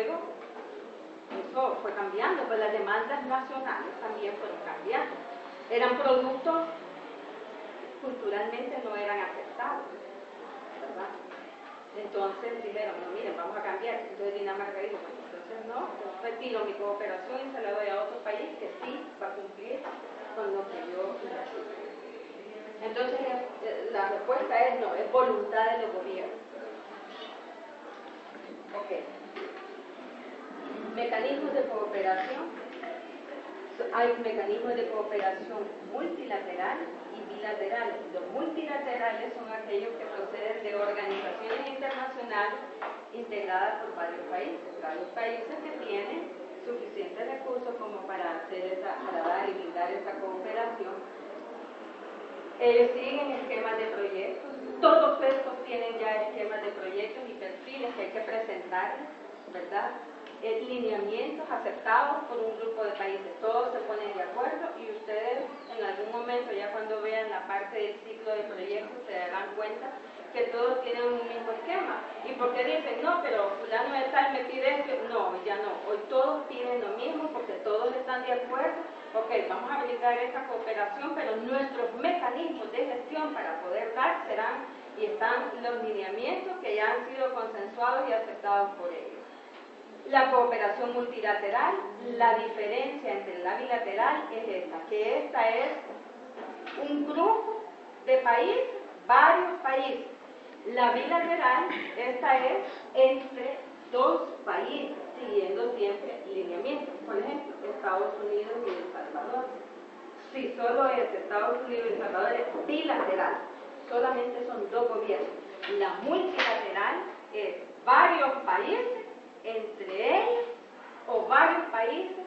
luego eso fue cambiando, pues las demandas nacionales también fueron cambiando. Eran productos culturalmente no eran aceptados, ¿verdad? Entonces dijeron, no, miren, vamos a cambiar. Entonces Dinamarca dijo, bueno, entonces no, retiro mi cooperación y se la doy a otro país que sí va a cumplir con lo que yo necesito. Entonces la respuesta es no, es voluntad de los gobiernos. Ok. Mecanismos de cooperación. Hay mecanismos de cooperación multilateral y bilaterales. Los multilaterales son aquellos que proceden de organizaciones internacionales integradas por varios países que tienen suficientes recursos como para dar y brindar esa cooperación. Ellos siguen esquemas de proyectos, todos estos tienen ya esquemas de proyectos y perfiles que hay que presentarles, ¿verdad? Lineamientos aceptados por un grupo de países, todos se ponen de acuerdo y ustedes en algún momento, ya cuando vean la parte del ciclo de proyectos, se darán cuenta que todos tienen un mismo esquema. ¿Y por qué dicen, no, pero fulano de tal me pide esto? No, ya no, hoy todos piden lo mismo porque todos están de acuerdo. Ok, vamos a brindar esta cooperación, pero nuestros mecanismos de gestión para poder dar serán, y están los lineamientos que ya han sido consensuados y aceptados por ellos. La cooperación multilateral, la diferencia entre la bilateral es esta, que esta es un grupo de países, varios países. La bilateral, esta es entre dos países, siguiendo siempre lineamientos. Por ejemplo, Estados Unidos y El Salvador. Si solo es Estados Unidos y El Salvador, es bilateral. Solamente son dos gobiernos. La multilateral es varios países entre ellos o varios países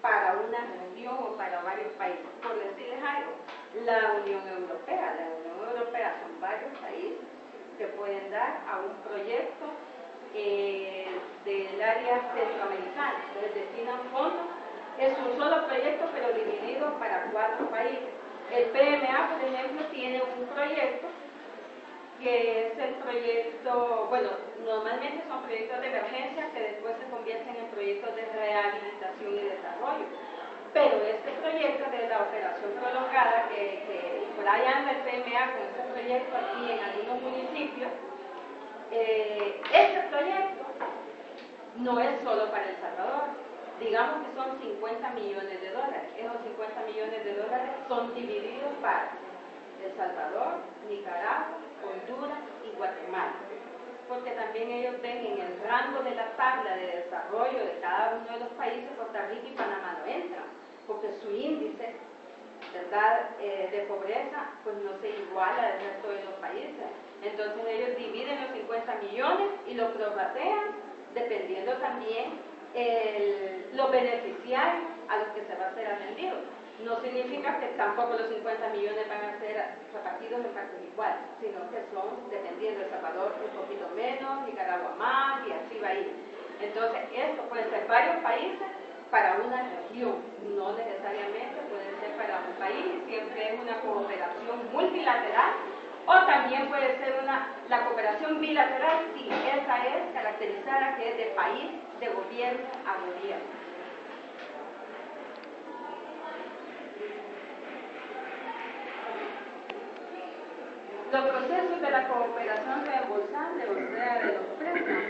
para una región o para varios países. Por decirles algo, la Unión Europea son varios países que pueden dar a un proyecto del área centroamericana. Entonces destinan fondos, es un solo proyecto pero dividido para 4 países. El PMA, por ejemplo, tiene un proyecto que es el proyecto, bueno, normalmente son proyectos de emergencia que después se convierten en proyectos de rehabilitación y desarrollo. Pero este proyecto de la operación prolongada, que por ahí anda el PMA con este proyecto aquí en algunos municipios, este proyecto no es solo para El Salvador. Digamos que son 50 millones de dólares. Esos 50 millones de dólares son divididos para El Salvador, Nicaragua, Honduras y Guatemala, porque también ellos ven en el rango de la tabla de desarrollo de cada uno de los países. Costa Rica y Panamá no entran, porque su índice, ¿verdad?, de pobreza pues no se iguala al resto de los países. Entonces ellos dividen los 50 millones y lo prorratean dependiendo también los beneficiarios a los que se va a ser atendido. No significa que tampoco los 50 millones van a ser repartidos en partes iguales, sino que son, dependiendo de El Salvador, un poquito menos, Nicaragua más, y así va a ir. Entonces, esto puede ser varios países para una región, no necesariamente puede ser para un país, siempre es una cooperación multilateral, o también puede ser la cooperación bilateral, si esa es caracterizada que es de país, de gobierno a gobierno. Los procesos de la cooperación reembolsable, o sea, de los préstamos,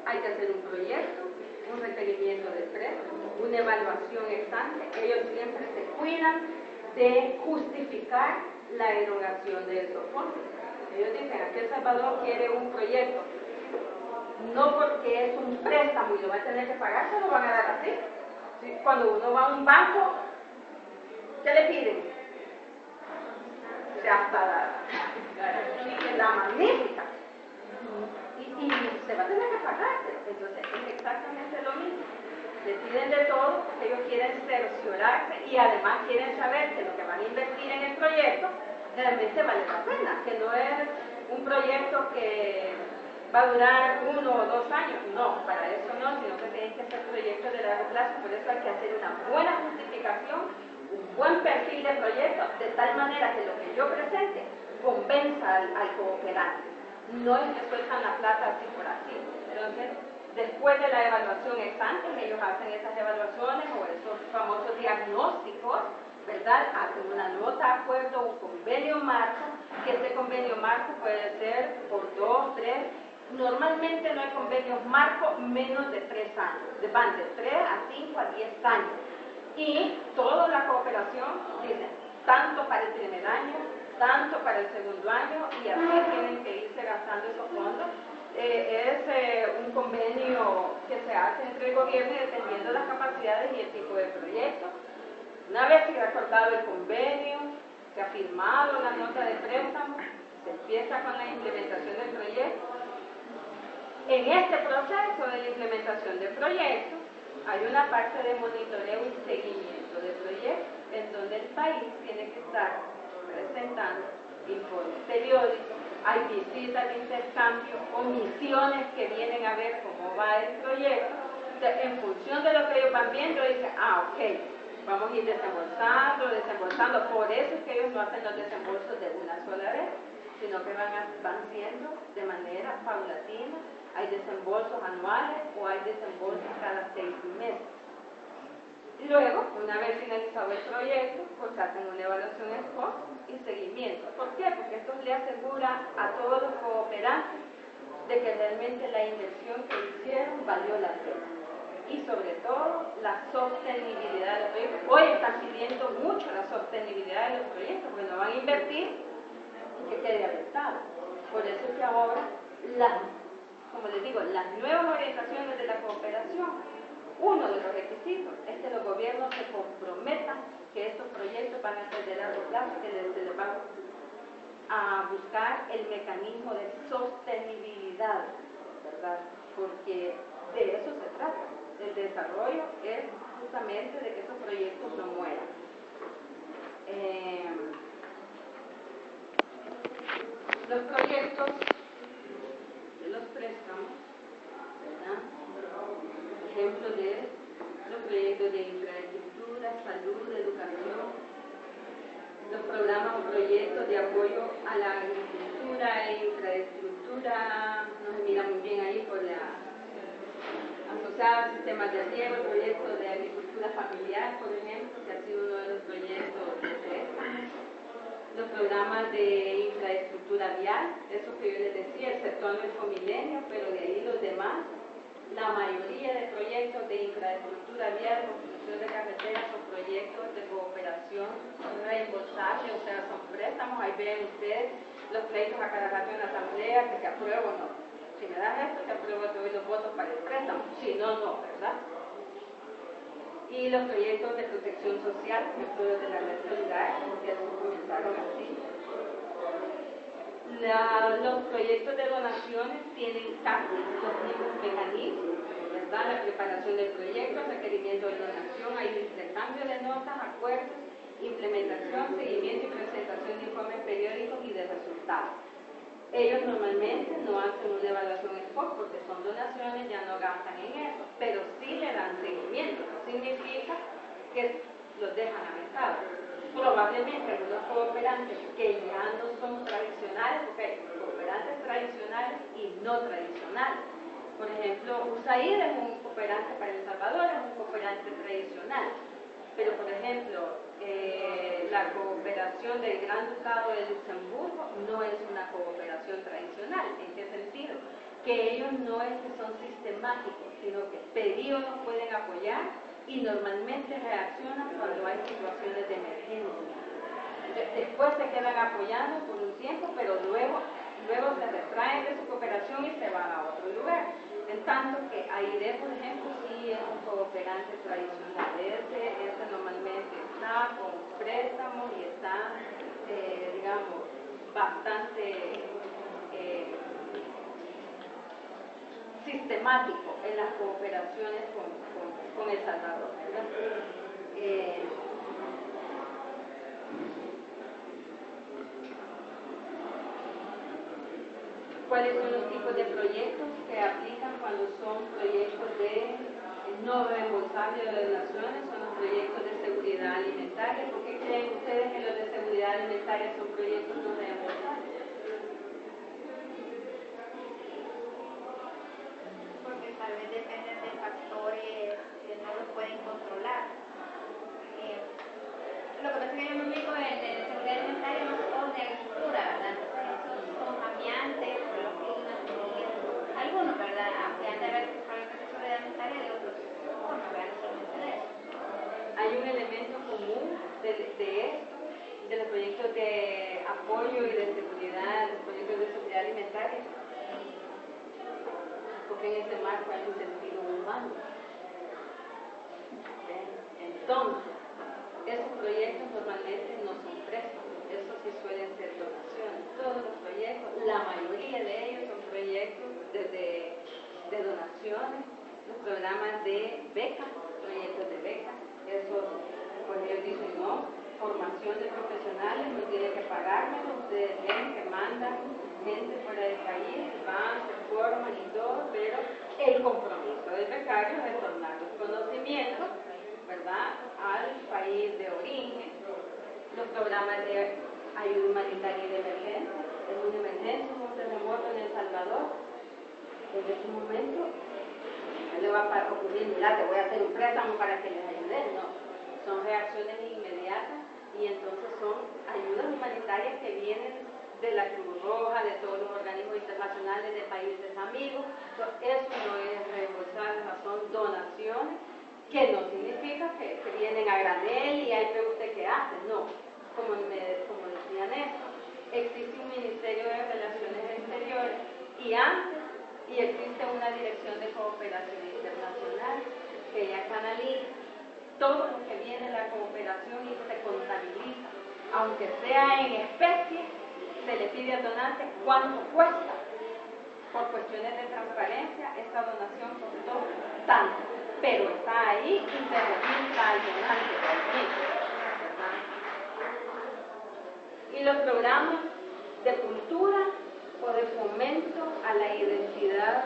hay que hacer un proyecto, un requerimiento de préstamo, una evaluación ex ante. Ellos siempre se cuidan de justificar la erogación de esos fondos. Ellos dicen, aquí El Salvador quiere un proyecto, no porque es un préstamo y lo va a tener que pagar, se lo van a dar así. ¿Sí? Cuando uno va a un banco, ¿qué le piden? Hasta la magnífica, y se va a tener que pagar. Entonces es exactamente lo mismo. Deciden de todo porque ellos quieren cerciorarse y además quieren saber que lo que van a invertir en el proyecto realmente vale la pena, que no es un proyecto que va a durar 1 o 2 años, no, para eso no, sino que tienen que ser proyectos de largo plazo. Por eso hay que hacer una buena justificación, un buen perfil de proyecto, de tal manera que lo que yo presente convenza al cooperante. No es que sueltan la plata así por así. Entonces, Después de la evaluación ex ante, ellos hacen esas evaluaciones o esos famosos diagnósticos, ¿verdad? Hacen una nota de acuerdo, un convenio marco, que este convenio marco puede ser por 2, 3, normalmente no hay convenios marco menos de 3 años, van de 3 a 5 a 10 años. Y toda la cooperación dice, tanto para el primer año, tanto para el segundo año, y así tienen que irse gastando esos fondos. Es un convenio que se hace entre el gobierno y dependiendo de las capacidades y el tipo de proyecto. Una vez que se ha acordado el convenio, se ha firmado la nota de préstamo, se empieza con la implementación del proyecto. En este proceso de la implementación del proyecto, hay una parte de monitoreo y seguimiento del proyecto, en donde el país tiene que estar presentando informes periódicos, hay visitas de intercambio o misiones que vienen a ver cómo va el proyecto. Entonces, en función de lo que ellos van viendo, dicen, ok, vamos a ir desembolsando. Por eso es que ellos no hacen los desembolsos de una sola vez, sino que van siendo de manera paulatina. Hay desembolsos anuales o hay desembolsos cada 6 meses. Y luego, una vez finalizado el proyecto, pues hacen una evaluación ex post y seguimiento. ¿Por qué? Porque esto le asegura a todos los cooperantes de que realmente la inversión que hicieron valió la pena. Y sobre todo, la sostenibilidad de los proyectos. Hoy están pidiendo mucho la sostenibilidad de los proyectos, porque no van a invertir y que quede afectado. Por eso es que ahora, como les digo, las nuevas orientaciones de la cooperación, uno de los requisitos es que los gobiernos se comprometan que estos proyectos van a ser de largo plazo, que se les va a buscar el mecanismo de sostenibilidad, ¿verdad? Porque de eso se trata. El desarrollo es justamente de que esos proyectos no mueran. Los proyectos de los préstamos, ¿verdad? Ejemplo de los proyectos de infraestructura, salud, educación, los programas o proyectos de apoyo a la agricultura e infraestructura, no se mira muy bien ahí por la asociada a sistemas de riego, el proyecto de agricultura familiar, por ejemplo, que ha sido uno de los proyectos de préstamo. Los programas de infraestructura vial, eso que yo les decía, el sector no es Comilenio, pero de ahí los demás. La mayoría de proyectos de infraestructura vial, construcción de carreteras, son proyectos de cooperación reembolsable, o sea, son préstamos. Ahí ven ustedes los pleitos a cada rato en la asamblea, que se aprueba o no. Si me das esto, te apruebo, te doy los votos para el préstamo. Si no, no, ¿verdad? Y los proyectos de protección social, por ejemplo, los de la red solidaria, que comenzaron así. Los proyectos de donaciones tienen casi los mismos mecanismos, ¿verdad? La preparación del proyecto, el requerimiento de donación, hay intercambio de notas, acuerdos, implementación, seguimiento y presentación de informes periódicos y de resultados. Ellos normalmente no hacen una evaluación ex post porque son donaciones, ya no gastan en eso, pero sí le dan seguimiento. No significa que los dejan aventados. Probablemente algunos cooperantes que ya no son tradicionales, porque hay cooperantes tradicionales y no tradicionales. Por ejemplo, USAID es un cooperante para El Salvador, es un cooperante tradicional. Pero, por ejemplo, la cooperación del Gran Ducado de Luxemburgo no es una cooperación tradicional. ¿En qué sentido? Que ellos no es que son sistemáticos, sino que periodos pueden apoyar y normalmente reaccionan cuando hay situaciones de emergencia. Después se quedan apoyando por un tiempo, pero luego se retraen de su cooperación y se van a otro lugar. En tanto que AIDE, por ejemplo, sí es un cooperante tradicional. Ese normalmente está con préstamos y está, digamos, bastante sistemático en las cooperaciones con El Salvador, ¿verdad? ¿Cuáles son los tipos de proyectos que aplican cuando son proyectos de no reembolsables de donaciones? Son los proyectos de seguridad alimentaria. ¿Por qué creen ustedes que los de seguridad alimentaria son proyectos no reembolsables? Porque tal vez de esto, de los proyectos de apoyo y de seguridad, los proyectos de seguridad alimentaria, porque en ese marco hay un sentido humano. Entonces, esos proyectos normalmente no son préstamos, esos sí suelen ser donaciones. Todos los proyectos, la mayoría de ellos son proyectos de donaciones, los programas de becas, proyectos de becas, esos, pues ellos dicen, no, formación de profesionales, no tienen que pagármelo, ustedes ven que mandan gente fuera del país, van, se forman y todo, pero el compromiso del becario es retornar los conocimientos, ¿verdad?, al país de origen. Los programas de ayuda humanitaria y de emergencia, es una emergencia, un terremoto en El Salvador, en ese momento no le va a ocurrir, mira, te voy a hacer un préstamo para que les ayudes, no, son reacciones inmediatas y entonces son ayudas humanitarias que vienen de la Cruz Roja, de todos los organismos internacionales, de países amigos. Eso no es reembolsar, son donaciones, que no significa que vienen a granel y ahí ve usted qué hace, no. Como decía Néstor, existe un Ministerio de Relaciones Exteriores y existe una Dirección de Cooperación Internacional que ya canaliza todo lo que viene de la cooperación y se contabiliza, aunque sea en especie, se le pide al donante cuánto cuesta. Por cuestiones de transparencia, esta donación costó tanto, pero está ahí y se registra al donante también, ¿verdad? Y los programas de cultura o de fomento a la identidad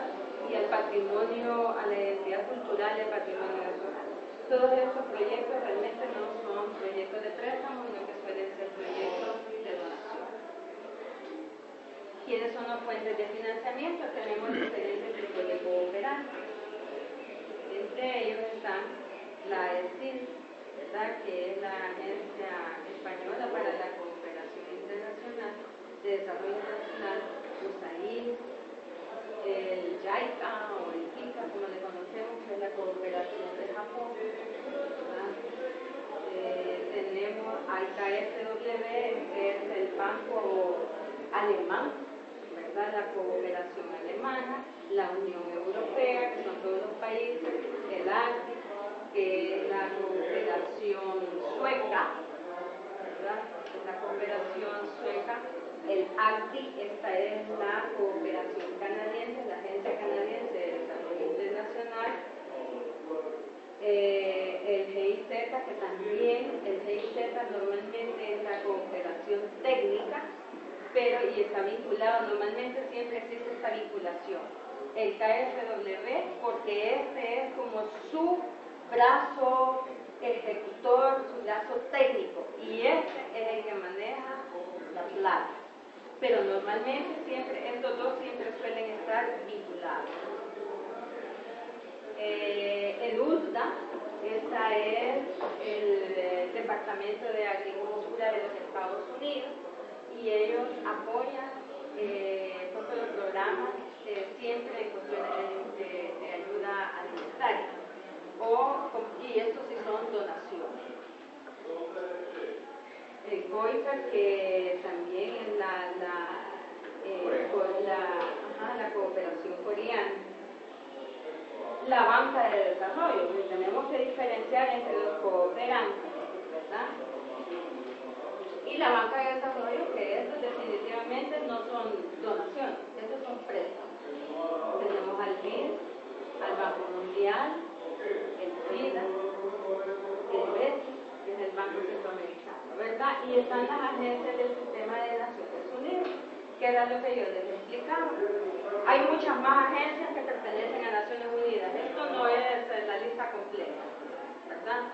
y al patrimonio, a la identidad cultural y al patrimonio nacional. Todos estos proyectos realmente no son proyectos de préstamo, sino que suelen ser proyectos de donación. ¿Quiénes son las fuentes de financiamiento? Tenemos diferentes tipos de cooperantes. Entre ellos están la ESID, ¿verdad?, que es la Agencia Española para la Cooperación Internacional de Desarrollo Internacional, USAID, el JICA o el JICA, como le conocemos, que es la cooperación de Japón, ¿verdad? Tenemos IKFW, que es el banco alemán, ¿verdad?, la cooperación alemana, la Unión Europea, que son todos los países, el ACTI, que es la cooperación sueca, ¿verdad?, la cooperación sueca, el ACTI, esta es la cooperación canadiense, la Agencia Canadiense de Desarrollo Internacional, el GIZ, que también, el GIZ normalmente es la cooperación técnica, pero y está vinculado, normalmente siempre existe esta vinculación. El KfW, porque este es como su brazo ejecutor, su brazo técnico, y este es el que maneja la plata. Pero normalmente siempre, estos dos siempre suelen estar vinculados. El USDA, esta es el Departamento de Agricultura de los Estados Unidos, y ellos apoyan todos los programas siempre en cuestiones de ayuda alimentaria, y estos sí son donaciones. El COICA, que también es la cooperación coreana. La banca de desarrollo, pues tenemos que diferenciar entre los cooperantes, ¿verdad?, y la banca de desarrollo, que estos definitivamente no son donaciones, estos son préstamos. Tenemos al BID, al Banco Mundial, el FIDA, el BES, que es el Banco Centroamericano, ¿verdad? Y están las agencias del sistema de Naciones Unidas, que era lo que yo les explicaba. Hay muchas más agencias que pertenecen a Naciones Unidas. Esto no es la lista completa, ¿verdad?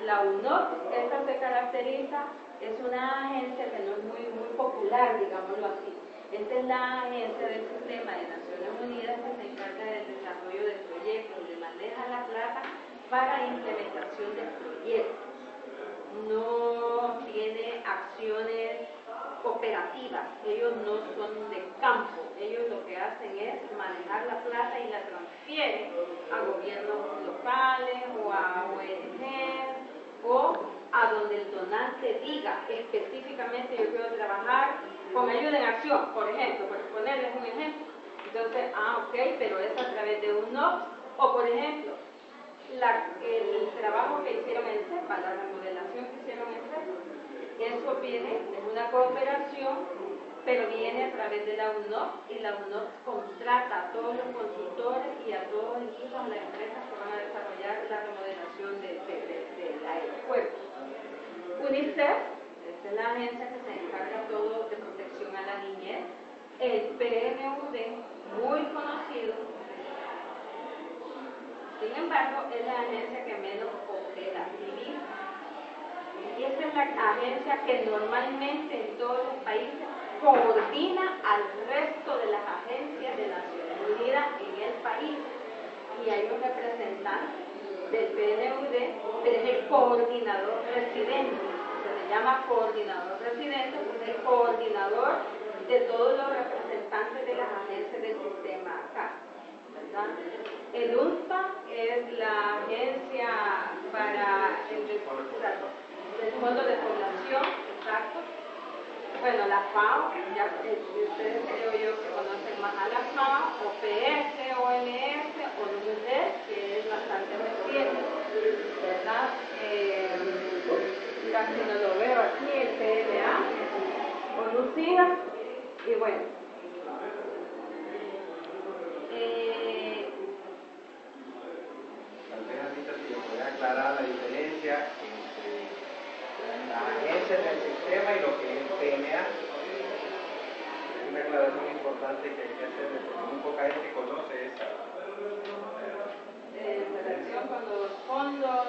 La UNOP, esta se caracteriza, es una agencia que no es muy popular, digámoslo así. Esta es la agencia del sistema de Naciones Unidas que se encarga del desarrollo de proyectos, de maneja la plata para implementación de proyectos. No tiene acciones operativas, ellos no son de campo, ellos lo que hacen es manejar la plata y la transfieren a gobiernos locales o a ONG o a donde el donante diga específicamente yo quiero trabajar con ayuda en acción, por ejemplo, por ponerles un ejemplo. Entonces, ok, pero es a través de un NOP, o por ejemplo, el trabajo que hicieron en CEPA, la remodelación que hicieron en CEPA, eso viene de una cooperación, pero viene a través de la UNOP, y la UNOP contrata a todos los consultores y a todos, incluso a las empresas que van a desarrollar la remodelación del aeropuerto. UNICEF, esta es la agencia que se encarga todo de protección a la niñez. El PNUD, muy conocido, sin embargo, es la agencia que menos opera civil. Y esta es la agencia que normalmente en todos los países coordina al resto de las agencias de Naciones Unidas en el país. Y hay un representante del PNUD, pero es el coordinador residente. Se le llama coordinador residente, porque es el coordinador de todos los representantes de las agencias del sistema acá, ¿verdad? El UNPA es la agencia para el Fondo de Población, exacto. Bueno, la FAO, ya ustedes creo yo que conocen más a la FAO, OPS, OMS, ONUDES, que es bastante reciente, ¿verdad? Casi no lo veo aquí, el PLA, ONUCIDA, y bueno. Tal vez ahorita si le puede aclarar la diferencia entre las agencias del sistema y lo que es PMA. Es una aclaración importante que hay que hacer, porque muy poca gente conoce esa. En relación con los fondos.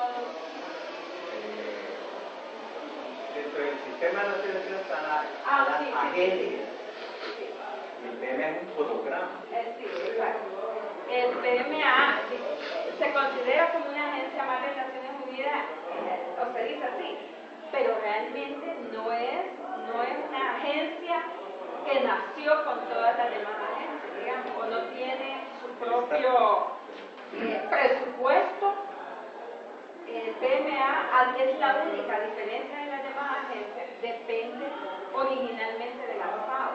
Dentro del sistema de Naciones Unidas están las agencias. El PMA es un fotograma. Sí, exacto. El PMA se considera como una agencia más de Naciones Unidas, o se dice así, pero realmente no es una agencia que nació con todas las demás agencias, digamos, o no tiene su propio presupuesto. El PMA es la única diferencia de las demás agencias, depende originalmente de la FAO.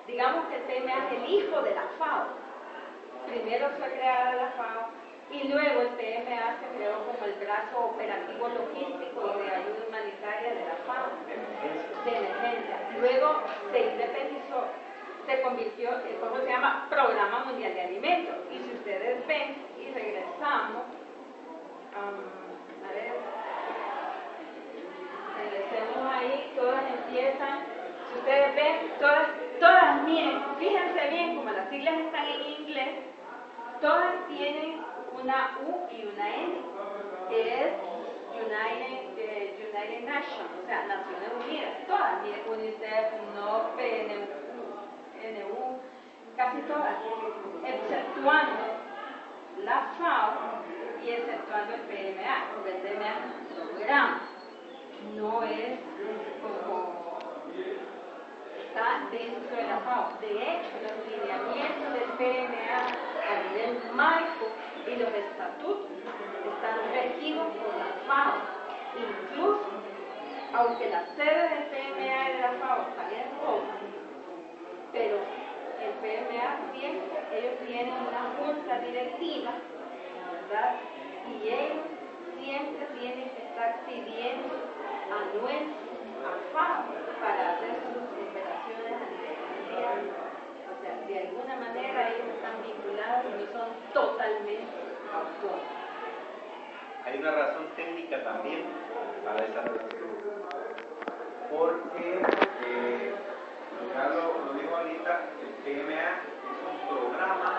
Digamos que el PMA es el hijo de la FAO. Primero fue creada la FAO y luego el PMA se creó como el brazo operativo logístico y de ayuda humanitaria de la FAO, de emergencia. Luego se independizó, se convirtió en ¿cómo se llama? Programa Mundial de Alimentos. Y si ustedes ven, y regresamos, a ver, regresemos ahí, todas empiezan, si ustedes ven, todas miren, fíjense bien, como las siglas están en inglés, todas tienen una U y una N, que es United Nations, o sea, Naciones Unidas, todas, miren, UNICEF, NOP, NU, casi todas, exceptuando la FAO y exceptuando el PMA, porque el PMA es un programa, no es como está dentro de la FAO. De hecho, los lineamientos del PMA a nivel marco y los estatutos están regidos por la FAO. Incluso, aunque la sede del PMA y de la FAO están en Roma, pero el PMA siempre, ellos tienen una junta directiva, ¿verdad? Y ellos siempre tienen que estar pidiendo anuencia a FAO para hacer sus operaciones a nivel mundial. O sea, de alguna manera ellos están vinculados y no son totalmente autónomos. Hay una razón técnica también para esa relación, porque Carlos lo dijo ahorita, el PMA es un programa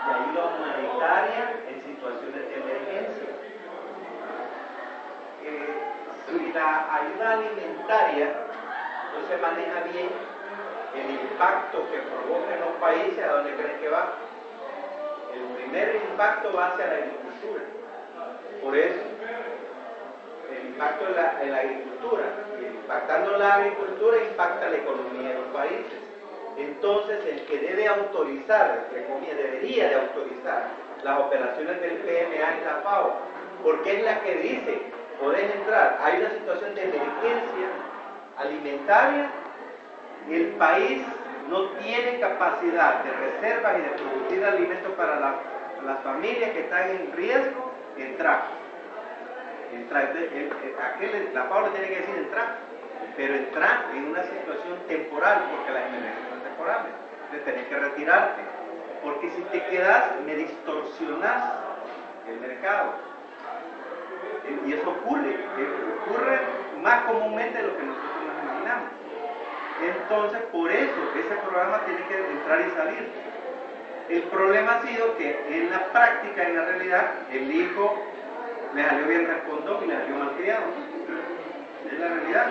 de ayuda humanitaria en situaciones de emergencia. Si la ayuda alimentaria no se maneja bien, el impacto que provoca en los países, ¿a dónde creen que va? El primer impacto va hacia la agricultura. Por eso, el impacto en la agricultura, y impactando la agricultura impacta la economía de los países. Entonces, el que debe autorizar, entre comillas, debería de autorizar las operaciones del PMA es la FAO, porque es la que dice podés entrar. Hay una situación de emergencia alimentaria, el país no tiene capacidad de reservas y de producir alimentos para las familias que están en riesgo, entrar. La Paula tiene que decir entrar, pero entrar en una situación temporal, porque las emergencias son temporales, de tener que retirarte, porque si te quedas me distorsionas el mercado. Y eso ocurre más comúnmente de lo que nosotros nos imaginamos. Entonces, por eso, ese programa tiene que entrar y salir. El problema ha sido que en la práctica, en la realidad, el hijo le salió bien respondón y le salió malcriado. Es la realidad.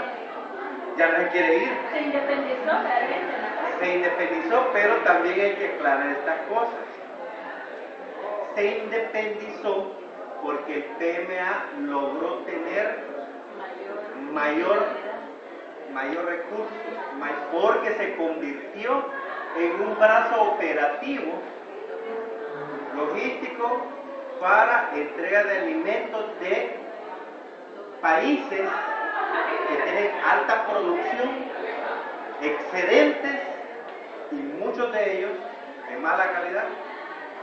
Ya no se quiere ir. Se independizó realmente, ¿no? Se independizó, pero también hay que aclarar estas cosas. Se independizó porque el PMA logró tener mayor recurso, porque se convirtió en un brazo operativo logístico para entrega de alimentos de países que tienen alta producción, excedentes y muchos de ellos de mala calidad,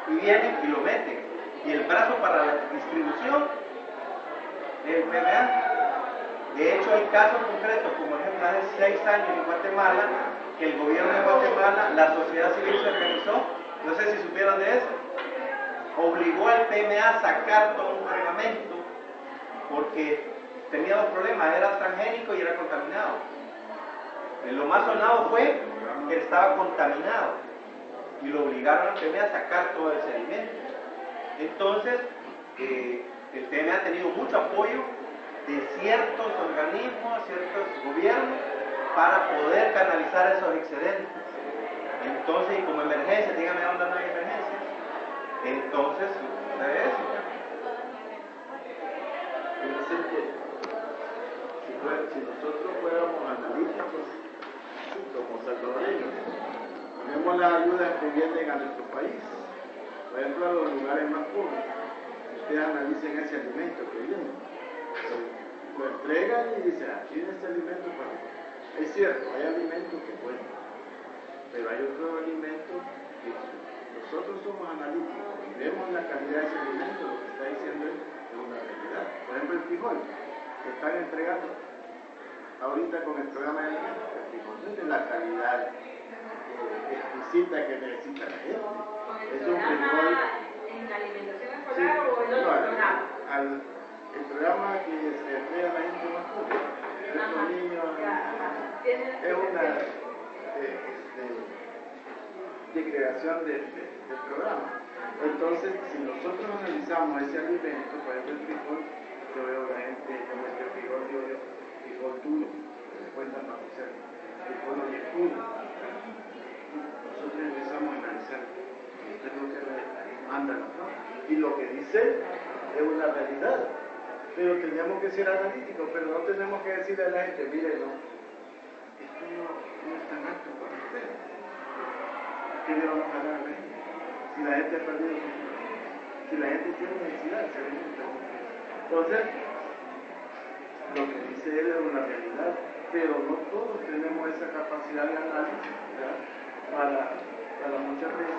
y vienen y lo meten. Y el brazo para la distribución es el PMA. De hecho, hay casos concretos, como por ejemplo hace 6 años en Guatemala, que el gobierno de Guatemala, la sociedad civil se organizó, no sé si supieron de eso, obligó al PMA a sacar todo un reglamento porque tenía dos problemas, era transgénico y era contaminado. Lo más sonado fue que estaba contaminado y lo obligaron al PMA a sacar todo ese alimento. Entonces, el PMA ha tenido mucho apoyo de ciertos organismos, ciertos gobiernos, para poder canalizar esos excedentes. Entonces, y como emergencia, dígame dónde no hay emergencia. Entonces, sucede eso. Si nosotros fuéramos analíticos, como salvadoreños, ponemos las ayudas que vienen a nuestro país, por ejemplo, a los lugares más pobres, ustedes analicen ese alimento que viene, lo entregan y dicen, tiene este alimento para mí. Es cierto, hay alimentos que pueden, pero hay otros alimentos que nosotros somos analíticos y vemos la calidad de ese alimento, lo que está diciendo es una realidad. Por ejemplo, el frijol que están entregando ahorita con el programa de alimentos, el frijol no es de la calidad exquisita que necesita la gente. Es un frijol en la alimentación escolar o en otro programa. El programa que se entrega a la gente más pobre, estos niños, es una de creación del programa. Entonces, si nosotros analizamos ese alimento, por ejemplo el frijol, yo veo a la gente como este frijol, yo veo frijol duro, que le cuesta para hacer frijol oscuro. Nosotros empezamos a analizar qué es lo que le mandan, ¿no? Y lo que dice es una realidad, pero tenemos que ser analíticos, pero no tenemos que decirle a la gente, mire, no, esto no es tan alto para usted. ¿Qué le vamos a dar a la gente? Si la gente ha perdido su vida, si la gente tiene necesidad de ser alimenta. Entonces, lo que dice él es una realidad, pero no todos tenemos esa capacidad de análisis, ¿verdad? Para muchas veces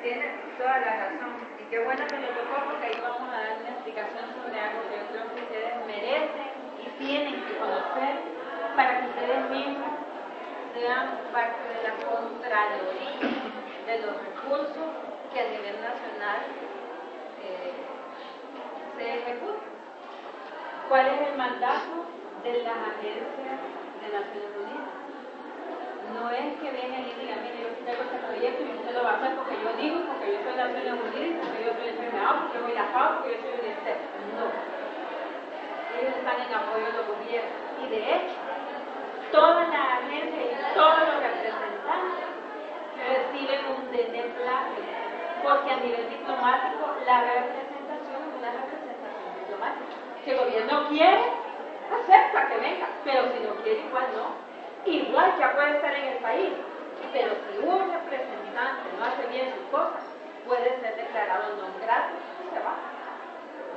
Tiene toda la razón. Y qué bueno que lo tocó porque ahí vamos a dar una explicación sobre algo que yo creo que ustedes merecen y tienen que conocer para que ustedes mismos sean parte de la Contraloría de los recursos que a nivel nacional se ejecutan. ¿Cuál es el mandato de las agencias de Naciones Unidas? No es que vengan y digan, mire, yo tengo este proyecto y usted lo va a hacer porque yo digo, porque yo soy Naciones Unidas, porque yo soy el PMA, porque yo soy la FAO, porque yo soy el UNICEF. No. Ellos están en apoyo de los gobiernos. Y de hecho, todas las agencias y todos los representantes reciben un beneplácito, porque a nivel diplomático la representación es una representación diplomática. Si el gobierno quiere, acepta que venga, pero si no quiere, igual no. Igual ya puede estar en el país, pero si un representante no hace bien sus cosas, puede ser declarado non grato y se va.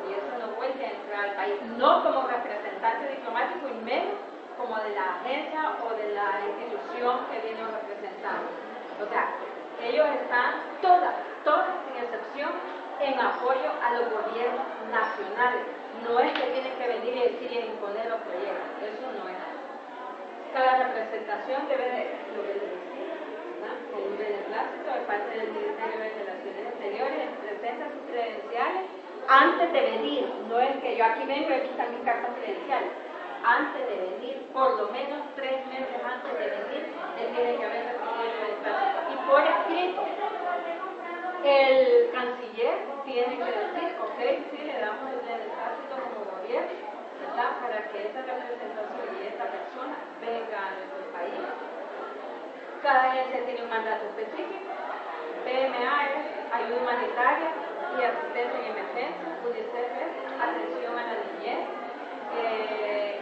Y eso no vuelve a entrar al país, no como representante diplomático y menos como de la agencia o de la institución que viene representando. O sea, ellos están todas sin excepción, en apoyo a los gobiernos nacionales. No es que tienen que venir y decir y imponer los proyectos, eso no es. Cada representación debe de, lo que les decía, ¿no?, con un beneplácito de parte del Ministerio de Relaciones Exteriores, presenta sus credenciales antes de venir. No es que yo aquí vengo y aquí están mis cartas credenciales. Antes de venir, por lo menos 3 meses antes de venir, él tiene que haber recibido el beneplácito. Y por escrito, el canciller tiene que decir, ok, sí, le damos el beneplácito como gobierno, ¿verdad?, para que esta representación y esta persona venga a nuestro país. Cada agencia tiene un mandato específico. PMA es ayuda humanitaria y asistencia en emergencia. UNICEF es atención a la niñez.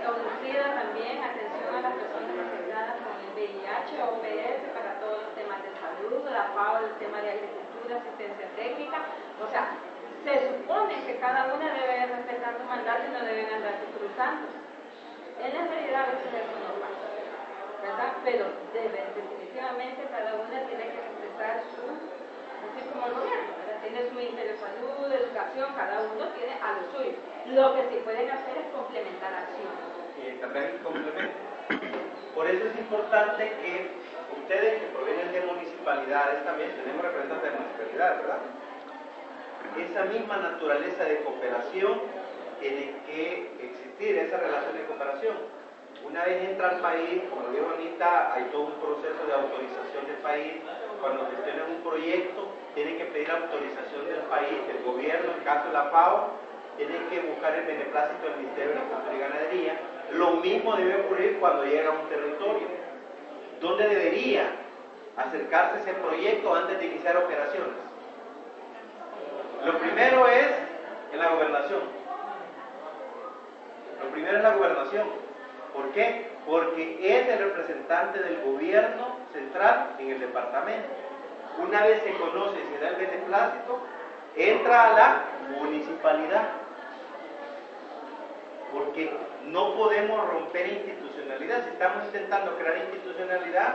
ONUCIDA también, atención a las personas afectadas con el VIH, OPS para todos los temas de salud, la FAO el tema de agricultura, asistencia técnica. O sea, se supone que cada una debe respetar su mandato y no deben andarse cruzando. En la realidad a veces eso no pasa, ¿verdad? Pero definitivamente cada una tiene que respetar su, así como el gobierno, ¿verdad? Tiene su Ministerio de Salud, de Educación, cada uno tiene a lo suyo. Lo que sí pueden hacer es complementar acciones. También complemento. Por eso es importante que ustedes que provienen de municipalidades también, tenemos representantes de municipalidades, ¿verdad? Esa misma naturaleza de cooperación tiene que existir, esa relación de cooperación. Una vez entra al país, como lo dijo Anita, hay todo un proceso de autorización del país. Cuando gestionan un proyecto, tienen que pedir autorización del país, del gobierno, en el caso de la FAO, tienen que buscar el beneplácito del Ministerio de Agricultura y Ganadería. Lo mismo debe ocurrir cuando llega a un territorio. ¿Dónde debería acercarse ese proyecto antes de iniciar operaciones? Lo primero es en la gobernación. Lo primero es la gobernación. ¿Por qué? Porque es el representante del gobierno central en el departamento. Una vez se conoce y se da el beneplácito, entra a la municipalidad. Porque no podemos romper institucionalidad. Si estamos intentando crear institucionalidad,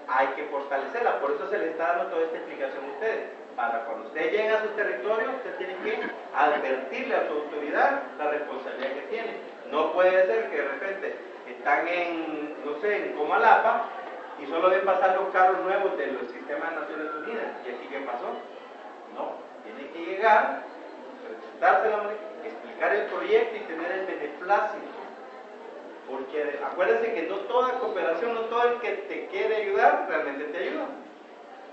hay que fortalecerla. Por eso se les está dando toda esta explicación a ustedes. Para cuando ustedes lleguen a su territorio, ustedes tienen que advertirle a su autoridad la responsabilidad que tienen. No puede ser que de repente están en, no sé, en Comalapa y solo ven pasar los carros nuevos del sistema de Naciones Unidas. ¿Y aquí qué pasó? No, tienen que llegar, presentarse a la explicar el proyecto y tener el beneplácito. Porque acuérdense que no toda cooperación, no todo el que te quiere ayudar, realmente te ayuda.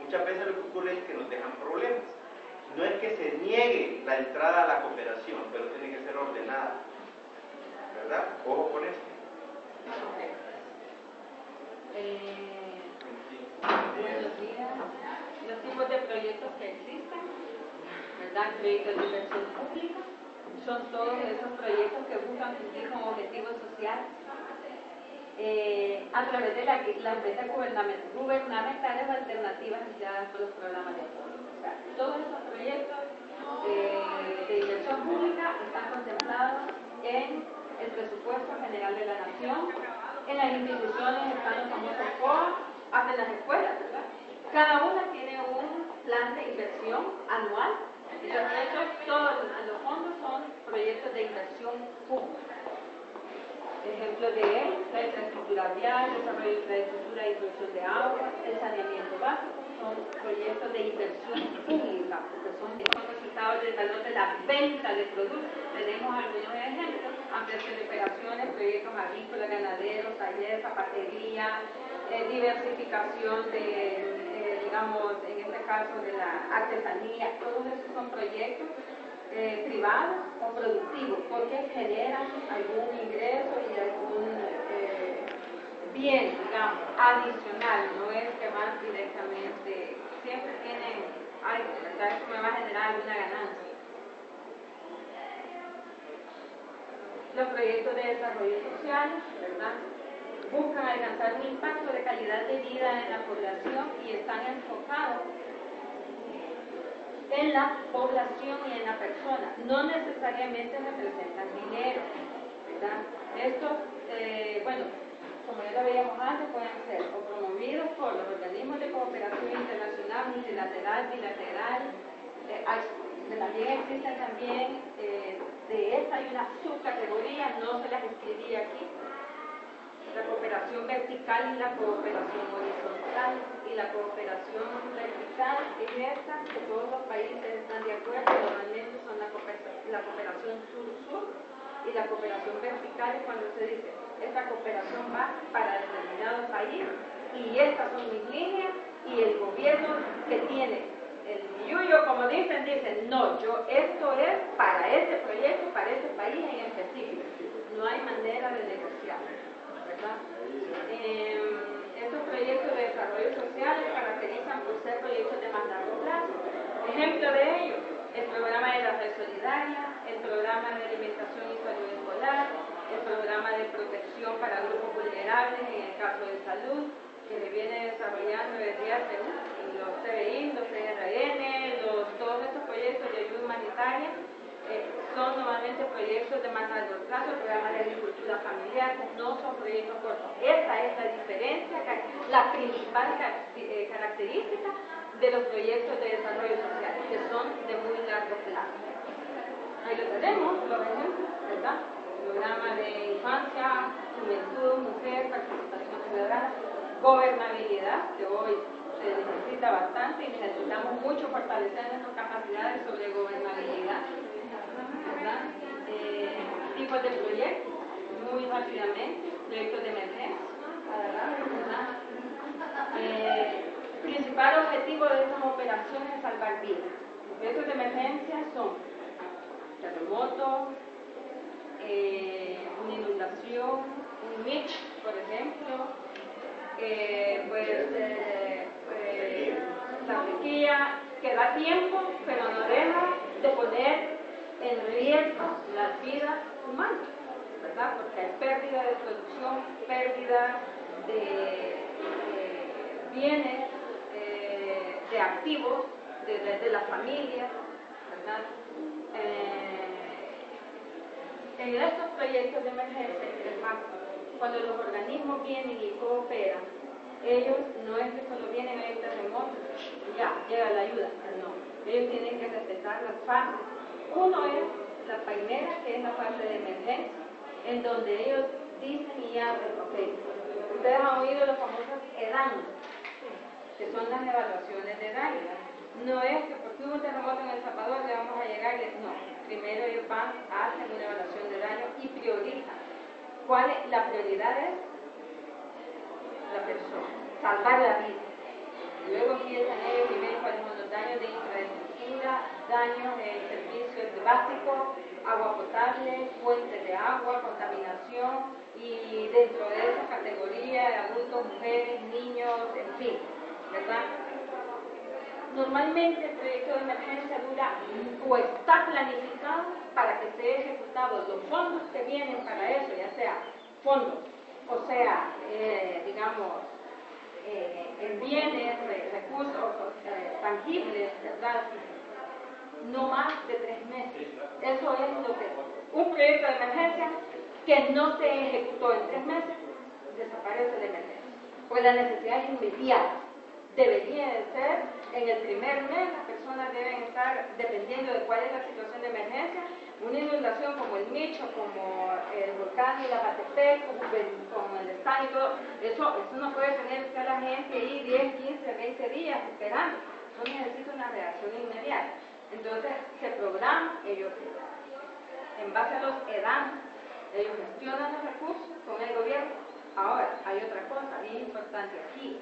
Muchas veces lo que ocurre es que nos dejan problemas. No es que se niegue la entrada a la cooperación, pero tiene que ser ordenada. ¿Verdad? Ojo con esto. Buenos días. Los tipos de proyectos que existen, ¿verdad? Proyectos de inversión pública, son todos esos proyectos que buscan cumplir con objetivos sociales a través de las becas gubernamentales o alternativas empleadas por los programas de apoyo. O sea, todos estos proyectos de inversión pública están contemplados en el presupuesto general de la nación, en las instituciones están los famosos COA, hasta en las escuelas, ¿verdad? Cada una tiene un plan de inversión anual y los proyectos, todos los fondos son proyectos de inversión pública. Ejemplos de él, la infraestructura vial, desarrollo de infraestructura y producción de agua, el saneamiento básico, son proyectos de inversión pública, porque son resultados del valor de la venta de productos. Tenemos algunos ejemplos: ampliación de operaciones, proyectos agrícolas, ganaderos, talleres, zapatería, diversificación de, digamos, en este caso de la artesanía. Todos esos son proyectos privados o productivos, porque generan algún ingreso y algún bien, digamos, adicional. No es que van directamente, siempre tienen algo, ¿verdad? Eso me va a generar alguna ganancia. Los proyectos de desarrollo social, ¿verdad?, buscan alcanzar un impacto de calidad de vida en la población y están enfocados en la población y en la persona, no necesariamente representan dinero, ¿verdad? Estos, bueno, como ya lo veíamos antes, pueden ser o promovidos por los organismos de cooperación internacional, multilateral, bilateral. También existen de esta hay una subcategoría, no se las escribí aquí, la cooperación vertical y la cooperación horizontal. Y la cooperación vertical es esta, que todos los países están de acuerdo, normalmente son la cooperación sur-sur, y la cooperación vertical es cuando se dice, esta cooperación va para determinado país, y estas son mis líneas, y el gobierno que tiene el yuyo, como dicen, no, esto es para este proyecto, para este país en específico. No hay manera de negociar, ¿verdad? Estos proyectos de desarrollo social se caracterizan por ser proyectos de más largo plazo. Ejemplo de ello, el programa de la red solidaria, el programa de alimentación y salud escolar, el programa de protección para grupos vulnerables en el caso de salud, que se viene desarrollando desde hace los CBI, los CRN, todos estos proyectos de ayuda humanitaria son normalmente proyectos de más largo plazo, programas de agricultura familiar, no son proyectos cortos. Esa es la diferencia, la principal característica de los proyectos de desarrollo social, que son de muy largo plazo. Ahí lo tenemos, los ejemplos, ¿verdad? Programa de infancia, juventud, mujer, participación ciudadana, gobernabilidad, que hoy se necesita bastante y necesitamos mucho fortalecer nuestras capacidades sobre gobernabilidad, ¿verdad? Tipos de proyectos, muy rápidamente, proyectos de emergencia, ¿verdad? Principal objetivo de estas operaciones es salvar vidas. Los proyectos de emergencia son terremotos, una inundación, un Mitch, por ejemplo, la sequía, que da tiempo, pero no deja de poner en riesgo las vidas humanas, ¿verdad? Porque hay pérdida de producción, pérdida de bienes, de activos, de las familias, ¿verdad? En estos proyectos de emergencia, cuando los organismos vienen y cooperan, ellos no es que solo vienen a un terremoto, ya, llega la ayuda, no. Ellos tienen que respetar las fases. Uno es la primera, que es la fase de emergencia, en donde ellos dicen y hacen, ok, ustedes han oído los famosos EDAN, que son las evaluaciones de daño. No es que porque hubo un terremoto en El Salvador le vamos a llegar y no. Primero ellos van, hacen una evaluación de daño y priorizan. ¿Cuál es? La prioridad es la persona, salvar la vida. Luego empiezan ellos y ven cuáles son los daños de infraestructura, daños en servicios básicos, agua potable, fuentes de agua, contaminación, y dentro de esa categoría de adultos, mujeres, niños, en fin, ¿verdad? Normalmente el proyecto de emergencia dura o está planificado para que sea ejecutado. Los fondos que vienen para eso, ya sea fondos, o sea, digamos, en bienes, recursos tangibles, ¿verdad? No más de 3 meses. Eso es lo que un proyecto de emergencia que no se ejecutó en 3 meses, desaparece de emergencia. Pues la necesidad es inmediata. Debería de ser en el primer mes, las personas deben estar, dependiendo de cuál es la situación de emergencia, una inundación como el Micho, como el volcán y la Batepec, con el estadio y todo, eso no puede tener a la gente ahí 10, 15, 20 días esperando. Eso necesita una reacción inmediata. Entonces se programa, ellos, en base a los EDAM, ellos gestionan los recursos con el gobierno. Ahora, hay otra cosa bien importante aquí.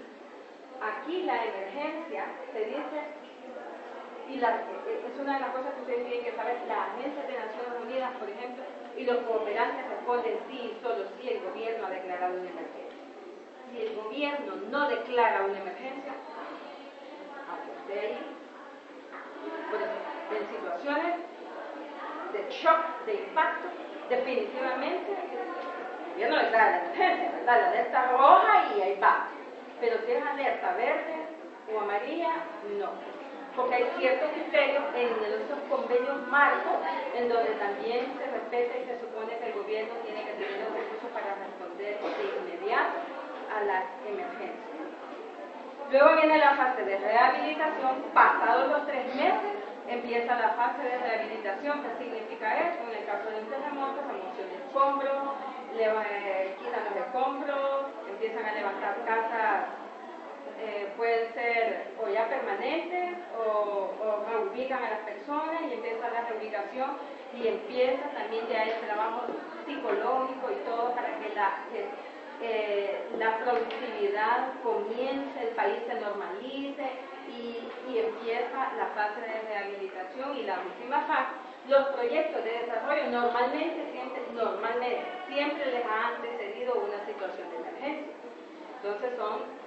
Aquí la emergencia se dice, y es una de las cosas que ustedes tienen que saber, las agencias de Naciones Unidas, por ejemplo, y los cooperantes responden sí y solo si el gobierno ha declarado una emergencia. Si el gobierno no declara una emergencia, de ahí, por eso, en situaciones de shock, de impacto, definitivamente el gobierno declara la emergencia, ¿verdad? La alerta roja y ahí va. Pero si es alerta verde o amarilla, no. porque hay ciertos criterios en esos convenios marcos en donde también se respeta y se supone que el gobierno tiene que tener los recursos para responder de inmediato a las emergencias. Luego viene la fase de rehabilitación. Pasados los 3 meses empieza la fase de rehabilitación. ¿Qué significa eso? En el caso de un terremoto, remoción de escombros, quitan los escombros, empiezan a levantar casas, pueden ser o ya permanentes o reubican a las personas y empieza la reubicación y empieza también ya el trabajo psicológico y todo para que la productividad comience, el país se normalice y empieza la fase de rehabilitación y la última fase. Los proyectos de desarrollo normalmente siempre les ha antecedido una situación de emergencia. Entonces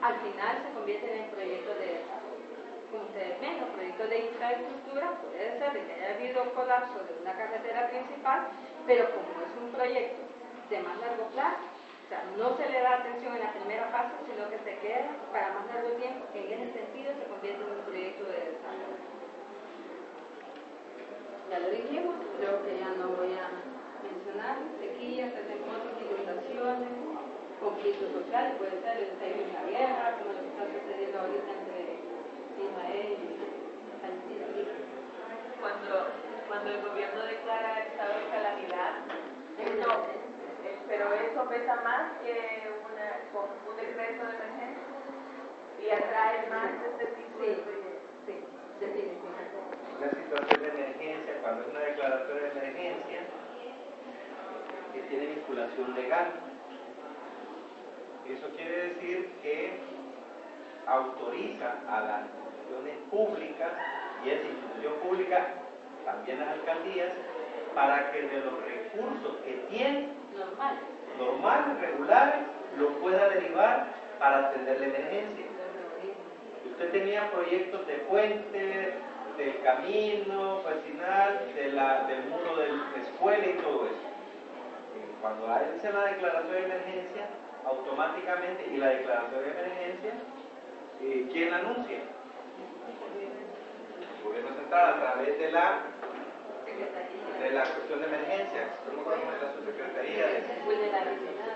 al final se convierten en proyectos de desarrollo. Como ustedes ven, los proyectos de infraestructura puede ser de que haya habido un colapso de una carretera principal, pero como es un proyecto de más largo plazo, o sea, no se le da atención en la primera fase, sino que se queda para más largo tiempo, en ese sentido se convierte en un proyecto de desarrollo. Ya lo dijimos, creo que ya no voy a mencionar sequías, terremotos, inundaciones, conflictos sociales, puede ser una guerra, como lo que está sucediendo ahorita entre Israel y Palestina. Cuando el gobierno declara estado de calamidad, pero eso pesa más que un decreto de emergencia y atrae más este tipo de proyectos. Sí, definitivamente. Una situación de emergencia, cuando es una declaratoria de emergencia, que tiene vinculación legal. Eso quiere decir que autoriza a las instituciones públicas y esa institución pública, también las alcaldías, para que de los recursos que tienen, normales, regulares, los pueda derivar para atender la emergencia. Usted tenía proyectos de puentes, del camino vecinal, del muro de la escuela y todo eso. Cuando hace la declaración de emergencia, automáticamente, y la declaración de emergencia, ¿quién la anuncia? El gobierno central, a través de la cuestión de emergencia, la subsecretaría.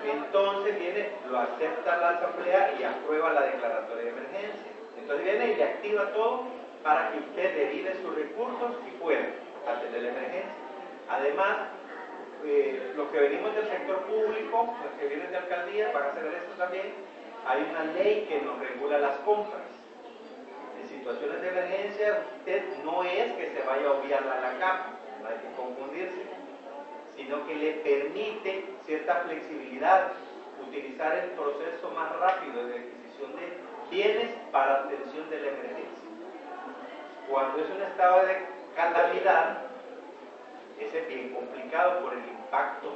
Entonces viene, lo acepta la asamblea y aprueba la declaratoria de emergencia. Entonces viene y le activa todo para que usted derive sus recursos y pueda atender la emergencia. Además, los que venimos del sector público, los que vienen de alcaldías, van a hacer esto también. Hay una ley que nos regula las compras. En situaciones de emergencia, usted no es que se vaya a obviar la capa, no hay que confundirse, sino que le permite cierta flexibilidad, utilizar el proceso más rápido de adquisición de bienes para atención de la emergencia. Cuando es un estado de calamidad, ese es bien complicado por el impacto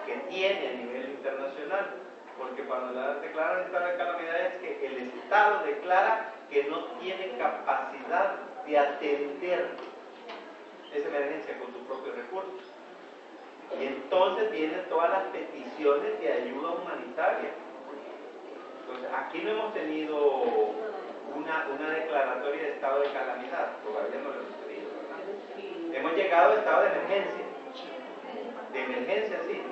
que tiene a nivel internacional, porque cuando la declaran estado de calamidad es que el Estado declara que no tiene capacidad de atender esa emergencia con sus propios recursos. Y entonces vienen todas las peticiones de ayuda humanitaria. Entonces, aquí no hemos tenido una declaratoria de estado de calamidad, todavía no lo hemos tenido, ¿verdad? Hemos llegado a estado de emergencia. De emergencia, sí.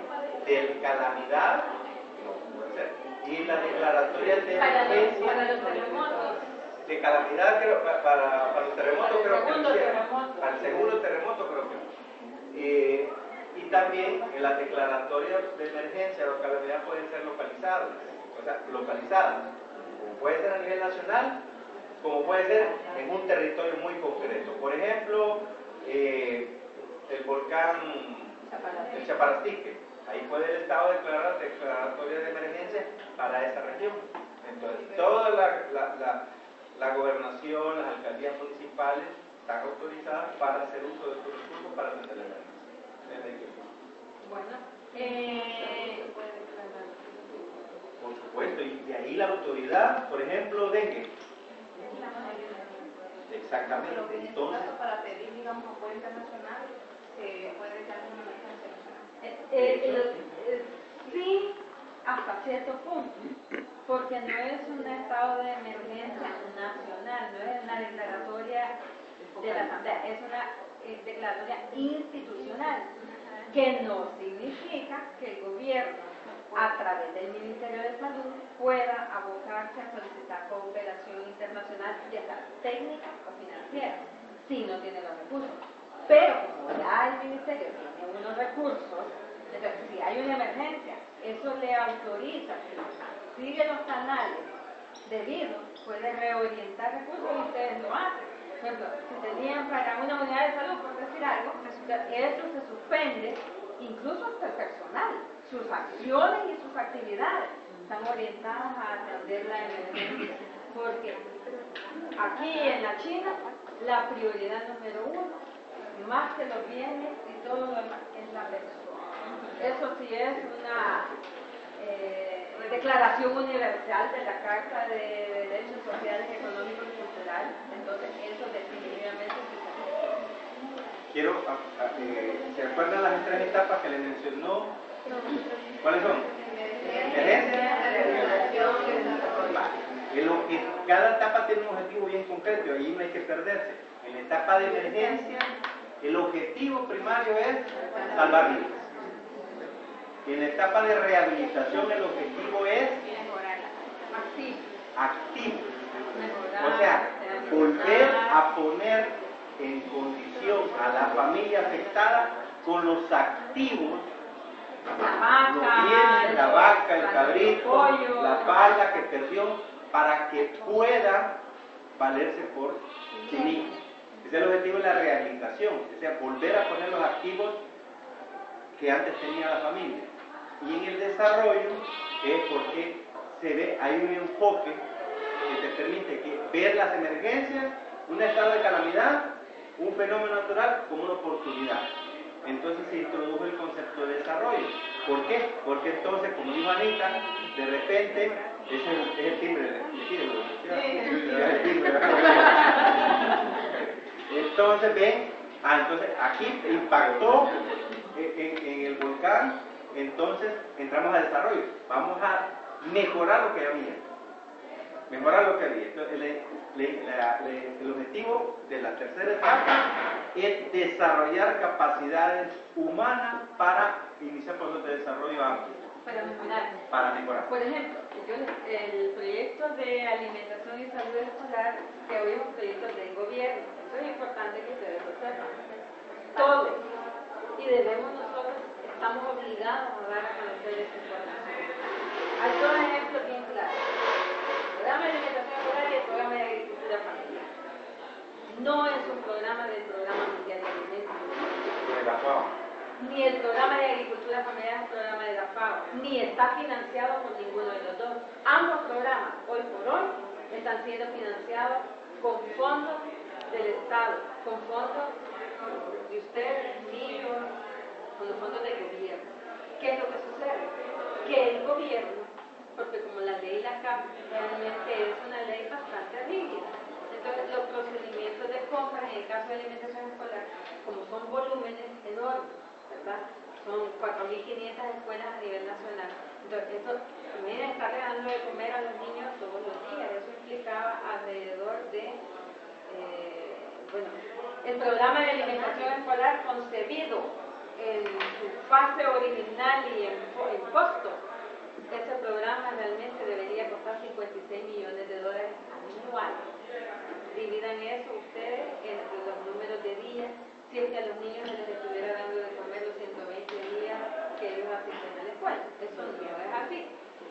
De calamidad, no puede ser. Y la declaratoria de emergencia. Para los terremotos. De calamidad, creo, para los terremotos, creo que lo hicieron. Para el segundo terremoto, creo que. Y también en las declaratorias de emergencia o calamidad pueden ser localizadas, o sea, localizadas, como puede ser a nivel nacional, como puede ser en un territorio muy concreto. Por ejemplo, el volcán el Chaparastique, ahí puede el Estado declarar declaratoria de emergencia para esa región. Entonces, toda la gobernación, las alcaldías municipales están autorizadas para hacer uso de estos recursos para atender la emergencia. Bueno, por supuesto, y de ahí la autoridad, por ejemplo, dengue. Exactamente. Entonces, para pedir, digamos, apoyo internacional, puede ser una emergencia nacional. Sí, hasta cierto punto, porque no es un estado de emergencia nacional, no es una declaratoria de la Asamblea, es una declaratoria institucional, que no significa que el gobierno, a través del Ministerio de Salud, pueda abocarse a solicitar cooperación internacional, ya sea técnica o financiera, si no tiene los recursos. Pero como ya el Ministerio tiene unos recursos, entonces si hay una emergencia, eso le autoriza, que sigue los canales debidos, puede reorientar recursos y ustedes lo hacen. Por ejemplo, si tenían para una unidad de salud, por decir algo, eso se suspende, incluso hasta el personal. Sus acciones y sus actividades están orientadas a atender la emergencia. Porque aquí en la China, la prioridad número uno, más que los bienes y todo lo demás, es la persona. Eso sí es una declaración universal de la Carta de Derechos Sociales, Económicos y Culturales. Entonces, eso definitivamente sí se Quiero, ¿se acuerdan las tres etapas que le mencionó? ¿Cuáles son? Emergencia, cada etapa tiene un objetivo bien concreto, ahí no hay que perderse. En la etapa de emergencia, el objetivo primario es salvar vidas. En la etapa de rehabilitación, el objetivo es activo. O sea, volver a poner en condición a la familia afectada con los activos, los bienes, la vaca, el cabrito, la pala que perdió, para que pueda valerse por sí mismo. Ese es el objetivo de la rehabilitación, o sea, volver a poner los activos que antes tenía la familia. Y en el desarrollo es porque se ve, hay un enfoque que te permite ver las emergencias, un estado de calamidad, un fenómeno natural como una oportunidad. Entonces se introdujo el concepto de desarrollo. ¿Por qué? Porque entonces, como dijo Anita, de repente, ese es el timbre de aquí. Entonces ven, entonces aquí impactó en el volcán, entonces entramos al desarrollo. Vamos a mejorar lo que había. Entonces, el objetivo de la tercera etapa es desarrollar capacidades humanas para iniciar procesos de desarrollo amplio. Para mejorar. Por ejemplo, el proyecto de alimentación y salud escolar, que hoy es un proyecto del gobierno, eso es importante que ustedes lo sepan. Todos. Y nosotros estamos obligados a dar a conocer esta información. Hay dos ejemplos bien claros. El programa de alimentación escolar y el programa de agricultura familiar. No es un programa del Programa Mundial de Alimentos. Ni el programa de agricultura familiar es un programa de la FAO, ni está financiado por ninguno de los dos. Ambos programas, hoy por hoy, están siendo financiados con fondos del Estado, con fondos de ustedes, míos, con los fondos del gobierno. ¿Qué es lo que sucede? Que el gobierno, porque como la ley la CAP realmente es una ley bastante rígida, entonces los procedimientos de compra en el caso de alimentación escolar, como son volúmenes enormes, ¿verdad? Son 4.500 escuelas a nivel nacional. Entonces, eso, miren, estar dando de comer a los niños todos los días, eso implicaba alrededor de, el programa de alimentación escolar concebido en su fase original y en costo, ese programa realmente debería costar $56 millones anuales. Dividan eso ustedes entre los números de días, si es que a los niños se les estuviera dando de comer los 120 días que ellos asisten a la escuela. Eso no es así.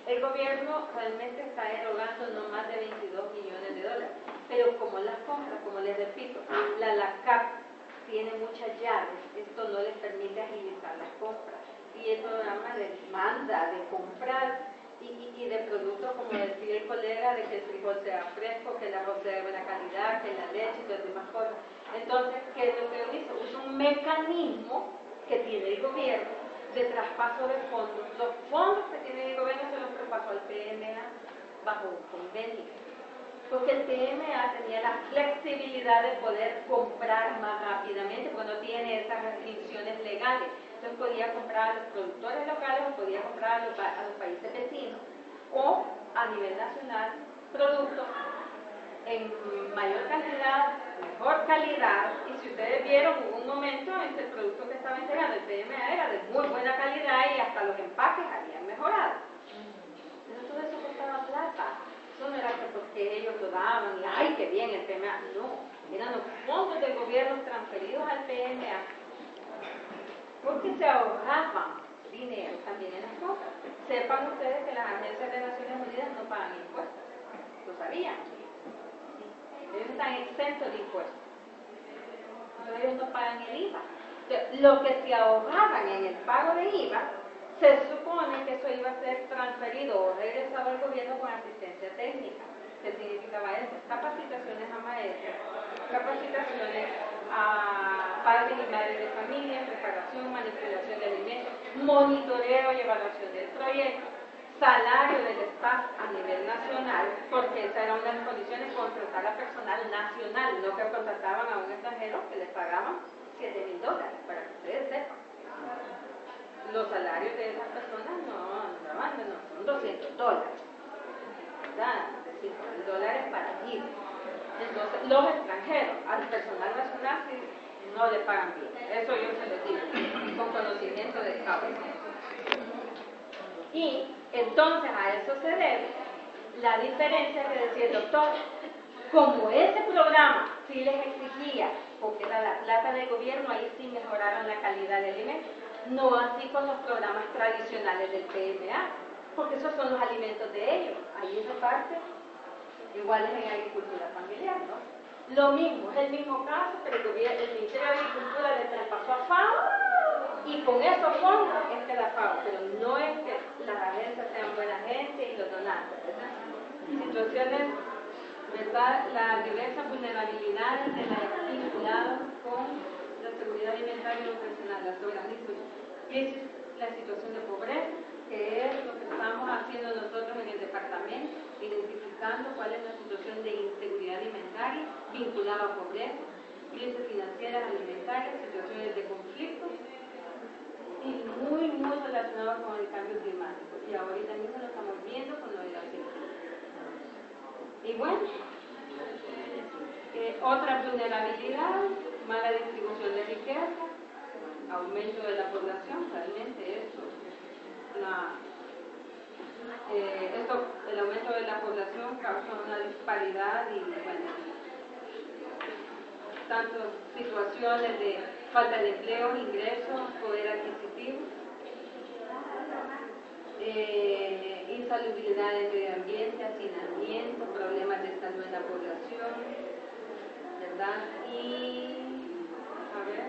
El gobierno realmente está erogando no más de $22 millones. Pero como las compras, como les repito, la LACAP tiene muchas llaves, esto no les permite agilizar las compras. Y el programa les manda de comprar y de productos, como decía el colega, de que el frijol sea fresco, que el arroz sea de buena calidad, que la leche y todas las demás cosas. Entonces, ¿qué es lo que hizo? Usa un mecanismo que tiene el gobierno de traspaso de fondos. Los fondos que tiene el gobierno se los traspasó al PMA bajo un convenio. Porque el PMA tenía la flexibilidad de poder comprar más rápidamente, porque no tiene esas restricciones legales. Entonces podía comprar a los productores locales o podía comprar a los países vecinos o a nivel nacional productos en mayor cantidad, mejor calidad, y si ustedes vieron, hubo un momento en que el producto que estaba entregando el PMA era de muy buena calidad y hasta los empaques habían mejorado. Pero todo eso costaba plata. Eso no era que porque ellos lo daban y ¡ay, qué bien el PMA! No, eran los fondos del gobierno transferidos al PMA porque se ahorraban dinero también en las cosas. Sepan ustedes que las agencias de Naciones Unidas no pagan impuestos. ¿Lo sabían? Ellos están exentos de impuestos. Entonces ellos no pagan el IVA. Entonces, lo que se ahorraban en el pago de IVA, se supone que eso iba a ser transferido o regresado al gobierno con asistencia técnica. ¿Qué significaba eso? Capacitaciones a maestros, capacitaciones a padres y madres de familia, preparación, manipulación de alimentos, monitoreo y evaluación del proyecto, salario del staff a nivel nacional, porque esa era una de las condiciones, contratar a personal nacional, no que contrataban a un extranjero que les pagaban $7,000, para que ustedes sepan. Los salarios de esas personas no son $200, ¿verdad? De $5,000 para ir. Entonces, los extranjeros, al personal nacional sí, no le pagan bien. Eso yo se lo digo, con conocimiento de causa. Y entonces a eso se debe la diferencia que decía el doctor. Como ese programa sí les exigía, porque era la plata del gobierno, ahí sí mejoraron la calidad del alimento. No así con los programas tradicionales del PMA, porque esos son los alimentos de ellos. Ahí se parte, igual es en agricultura familiar, ¿no? Lo mismo, es el mismo caso, pero el Ministerio de Agricultura le traspasó a FAO, y con esos fondos es que la FAO, pero no es que las agencias sean buena gente y los donantes, ¿verdad? Situaciones, ¿verdad? Las diversas vulnerabilidades de la vinculadas con la seguridad alimentaria y nutricional, las organismos, crisis, la situación de pobreza, que es lo que estamos haciendo nosotros en el departamento, identificando cuál es la situación de inseguridad alimentaria vinculada a pobreza, crisis financieras alimentarias, situaciones de conflicto, y muy relacionado con el cambio climático. Y ahorita mismo lo estamos viendo con lo de la sequía. Y bueno, otra vulnerabilidad, mala distribución de riqueza, aumento de la población, realmente esto, el aumento de la población causa una disparidad y bueno, tanto situaciones de falta de empleo, ingresos, poder adquisitivo, insalubridad del medio ambiente, hacinamiento, problemas de salud en la población, ¿verdad? Y, a ver,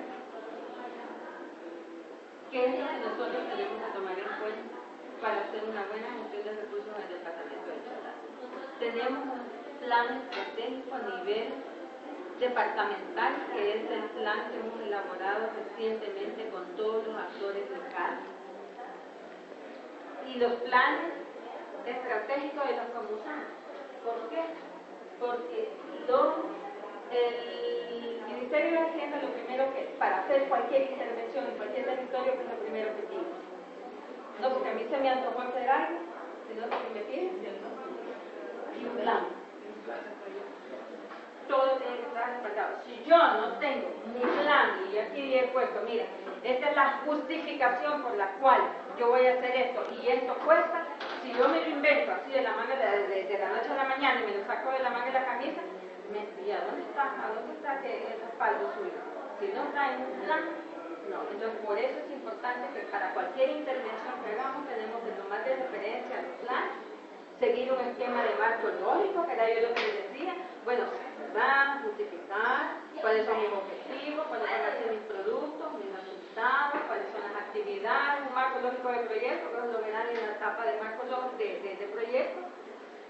¿qué es lo que nosotros tenemos que tomar en cuenta para hacer una buena gestión de recursos en el departamento de Chalá? Tenemos un plan estratégico a nivel departamental, que es el plan que hemos elaborado recientemente con todos los actores locales. Y los planes estratégicos de los comunidades. ¿Por qué? Porque el Ministerio de Hacienda lo primero que, para hacer cualquier intervención en cualquier territorio, que es lo primero que pide. No porque a mí se me antojó hacer algo, sino porque me piden y un plan. Todo tiene que estar respaldado. Si yo no tengo mi plan, y aquí he puesto, mira, esta es la justificación por la cual yo voy a hacer esto, y esto cuesta, si yo me lo invento así de la manga de la noche a la mañana y me lo saco de la manga de la camisa, ¿y a dónde está? ¿A dónde está el respaldo suyo? Si no está en un plan, no. Entonces, por eso es importante que para cualquier intervención que hagamos tenemos que tomar de referencia al plan, seguir un esquema de marco lógico, que era yo lo que les decía. Bueno, va, justificar cuáles son mis objetivos, cuáles van a ser mis productos, mis resultados, cuáles son las actividades, un marco lógico de proyecto, que es lo verán en la etapa de marco lógico de proyecto.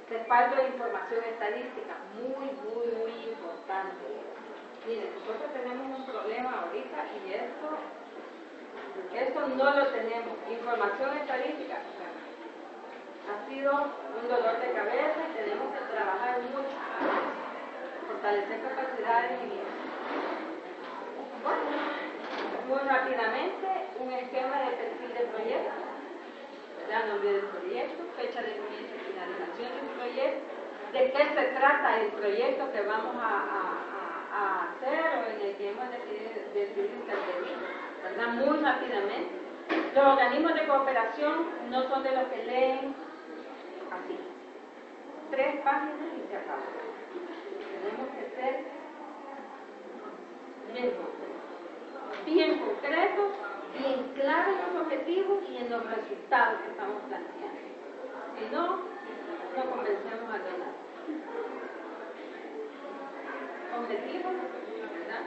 Respaldo de información estadística, muy importante. Miren, nosotros tenemos un problema ahorita y esto no lo tenemos. Información estadística ha sido un dolor de cabeza y tenemos que trabajar mucho, fortalecer capacidades y bien. Bueno, muy rápidamente, un esquema de perfil de proyecto, el nombre del proyecto, fecha de comienzo y finalización del proyecto, de qué se trata el proyecto que vamos a a hacer o en el que hemos decidido intervenir, ¿verdad? Muy rápidamente. Los organismos de cooperación no son de los que leen así, 3 páginas y se acabó. Tenemos que ser bien concretos, bien claros en los objetivos y en los resultados que estamos planteando. Si no, no convencemos a donar. Objetivos, ¿verdad?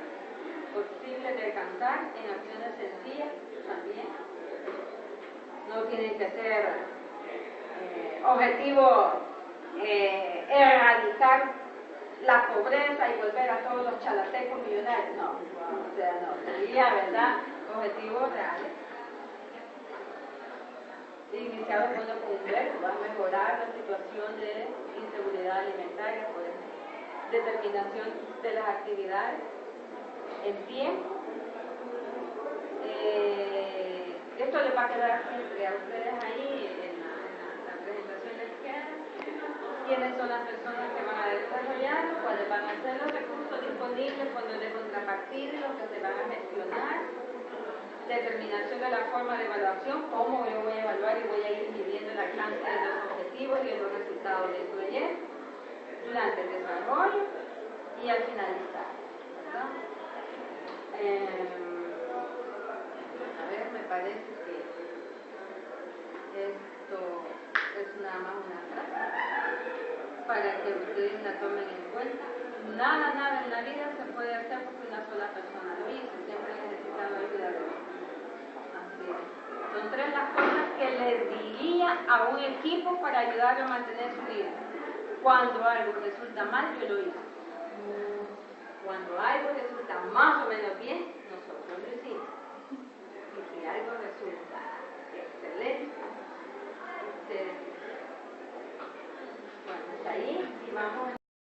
Posibles de alcanzar en acciones sencillas también. No tienen que ser objetivos erradicar la pobreza y volver a todos los chalatecos millonarios. No, o sea, no, sería, ¿verdad?, objetivos reales. Iniciar el fondo con va a mejorar la situación de inseguridad alimentaria, por ejemplo. Determinación de las actividades en tiempo. Esto les va a quedar siempre a ustedes ahí en la presentación les queda. ¿Quiénes son las personas que van a desarrollarlo? ¿Cuáles van a ser los recursos disponibles, fondos de contrapartida y los que se van a gestionar? Determinación de la forma de evaluación, cómo yo voy a evaluar y voy a ir midiendo el alcance de los objetivos y de los resultados del proyecto durante el desarrollo y al finalizar, ¿verdad? A ver, me parece que esto es nada más una frase para que ustedes la tomen en cuenta. Nada en la vida se puede hacer porque una sola persona lo hizo, siempre necesitamos ayuda de otros. Así es. Son 3 las cosas que les diría a un equipo para ayudar a mantener su vida. Cuando algo resulta mal, yo lo hice. Cuando algo resulta más o menos bien, nosotros lo hicimos. Y si algo resulta